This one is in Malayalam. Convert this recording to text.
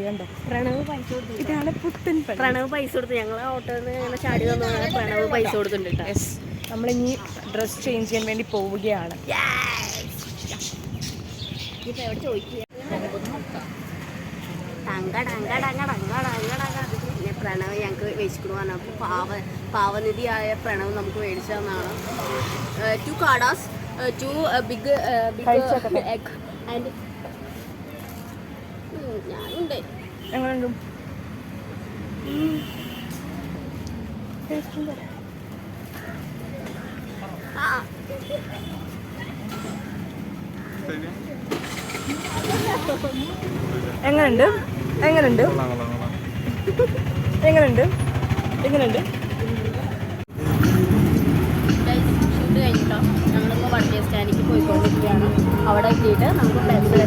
കണ്ടോ? പ്രണവ് പൈസ കൊടുത്തു. ഇതാണ് പുത്തൻ പള്ളി. പ്രണവ് പൈസ കൊടുത്തു. ഞങ്ങൾ ഓട്ടോയിൽ നിന്ന് ഇങ്ങനെ ചാടി വന്നു. പ്രണവ് പൈസ കൊടുത്തിട്ടുണ്ട്. യെസ്, നമ്മളിനി ഡ്രസ് ചേഞ്ച് ചെയ്യാൻ വേണ്ടി പോവുകയാണ്. ഇപ്പം എവിടെ ചോദിക്കുക? പിന്നെ പ്രണവ് ഞങ്ങൾക്ക് മേടിച്ചിട്ട് പറഞ്ഞപ്പോൾ പാവനിധിയായ പ്രണവ് നമുക്ക് മേടിച്ചതെന്നാണ്. 2 കാടാസ്, 2 ബിഗ് എഗ് ആൻഡ് ഞാനുണ്ട്. എങ്ങനെയുണ്ട്? എങ്ങനെയുണ്ട്? എങ്ങനെയുണ്ട്? എങ്ങനെയുണ്ട്? എങ്ങനെയുണ്ട്? ഷൂട്ട് കഴിഞ്ഞിട്ടോ ഞങ്ങളിപ്പോൾ വടക്കേ സ്റ്റാൻഡിലേക്ക് പോയിക്കൊണ്ടിരിക്കുകയാണ്. അവിടെ എത്തിയിട്ട് നമുക്ക് ബസ്സിൽ